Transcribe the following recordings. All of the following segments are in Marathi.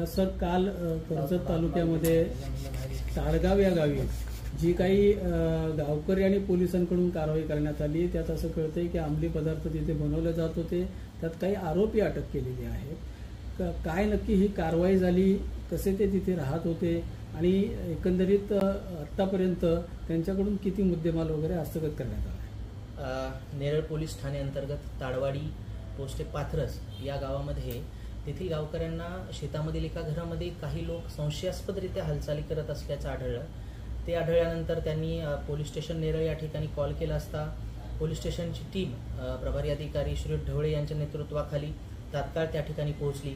सर काल कर्जत तालुक्यामध्ये ताडगाव या गावी जी काही गावकरी आणि पोलिसांकडून कारवाई करण्यात आली त्यात असं कळतंय की अंमली पदार्थ तिथे बनवले जात होते, त्यात काही आरोपी अटक केलेले आहेत। काय नक्की ही कारवाई झाली, कसे ते तिथे राहत होते आणि एकंदरीत आतापर्यंत त्यांच्याकडून किती मुद्देमाल वगैरे हस्तगत करण्यात आला? नेरळ पोलीस ठाणे अंतर्गत ताडवाडी पोस्ट पाथरस या गावामध्ये तेथील गावकऱ्यांना शेतामधील एका घरामध्ये काही लोक संशयास्पदरित्या हालचाली करत असल्याचं आढळलं। ते आढळल्यानंतर त्यांनी पोलीस स्टेशन नेरळ या ठिकाणी कॉल केला असता पोलीस स्टेशनची टीम प्रभारी अधिकारी श्री ढवळे यांच्या नेतृत्वाखाली तात्काळ त्या ठिकाणी पोहोचली।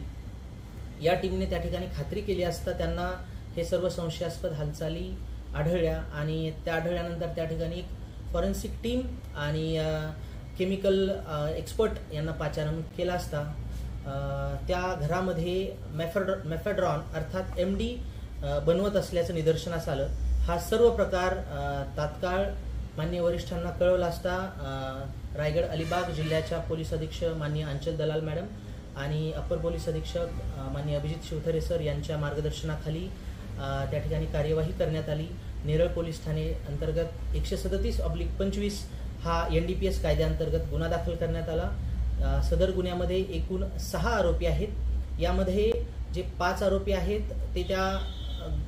या टीमने त्या ठिकाणी खात्री केली असता त्यांना हे सर्व संशयास्पद हालचाली आढळल्या आणि त्या आढळल्यानंतर त्या ठिकाणी एक फॉरेन्सिक टीम आणि केमिकल एक्सपर्ट यांना पाचारण केला असता त्या घरामध्ये मेफेड्रॉन अर्थात MD बनवत असल्याचं निदर्शनास आलं। हा सर्व प्रकार तात्काळ माननीय वरिष्ठांना कळवला असता रायगड अलिबाग जिल्ह्याच्या पोलीस अधीक्षक माननीय अंचल दलाल मॅडम आणि अपर पोलीस अधीक्षक माननीय अभिजित शिवथरे सर यांच्या मार्गदर्शनाखाली त्या ठिकाणी कार्यवाही करण्यात आली। नेरळ पोलीस ठाणे अंतर्गत 137/25 हा NDPS कायद्याअंतर्गत गुन्हा दाखल करण्यात आला। सदर गुन्ह्यामध्ये एकूण 6 आरोपी आहेत। यामध्ये जे 5 आरोपी आहेत ते त्या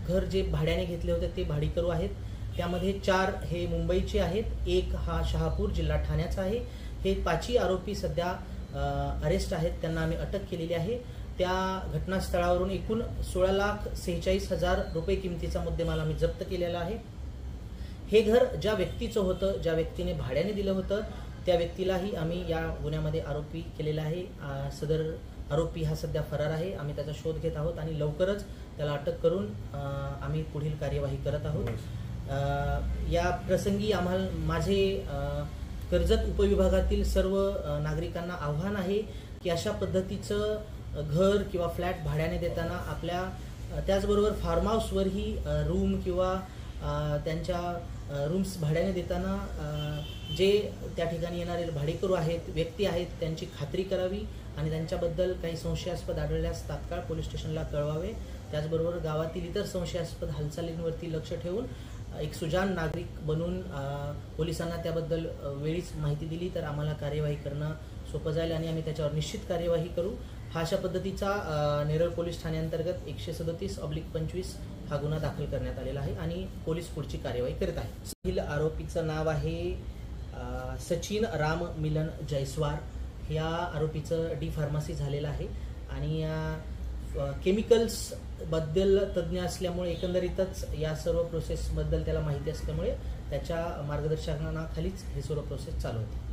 घर जे भाड्याने घेतले होते ते भाडेकरू आहेत। त्यामध्ये 4 हे मुंबईचे आहेत, 1 हा शहापूर जिल्हा ठाण्याचा आहे। हे 5ही आरोपी सध्या अरेस्ट आहेत, त्यांना आम्ही अटक केलेली आहे। त्या घटनास्थळावरून एकूण 16,46,000 रुपये किमतीचा मुद्देमाल आम्ही जप्त केलेला आहे। हे घर ज्या व्यक्तीचं होतं, ज्या व्यक्तीने भाड्याने दिलं होतं त्या व्यक्तीलाही आम्ही या गुन्ह्यामध्ये आरोपी केलेला आहे। सदर आरोपी हा सध्या फरार आहे। आम्ही त्याचा शोध घेत आहोत आणि लवकरच त्याला अटक करून आम्ही पुढील कार्यवाही करत आहोत। या प्रसंगी आम्हाला माझे कर्जत उपविभागातील सर्व नागरिकांना आव्हान आहे की अशा पद्धतीचं घर किंवा फ्लॅट भाड्याने देताना आपल्या त्याचबरोबर फार्म हाऊसवरही रूम किंवा त्यांच्या रूम्स भाड्याने देताना जे त्या ठिकाणी येणारे भाडेकरू आहेत, व्यक्ती आहेत, त्यांची खात्री करावी आणि त्यांच्याबद्दल काही संशयास्पद आढळल्यास तात्काळ पोलीस स्टेशनला कळवावे। त्याचबरोबर गावातील इतर संशयास्पद हालचालींवरती लक्ष ठेवून एक सुजाण नागरिक बनून पोलिसांना त्याबद्दल वेळीच माहिती दिली तर आम्हाला कार्यवाही करणं सोपं जाईल आणि आम्ही त्याच्यावर निश्चित कार्यवाही करू। हा अशा पद्धतीचा नेरळ पोलीस ठाण्याअंतर्गत 137/25 हा गुन्हा दाखल करण्यात आलेला आहे आणि पोलीस पुढची कार्यवाही करत आहेत। पुढील आरोपीचं नाव आहे सचिन राम मिलन जयस्वार। या आरोपीचं D फार्मसी झालेलं आहे आणि केमिकल्स बद्दल तज्ज्ञ असल्यामुळे एकंदरीतच या सर्व प्रोसेस बद्दल त्याला माहिती असल्यामुळे त्याच्या मार्गदर्शनाखालीच हे सर्व प्रोसेस चालू होते।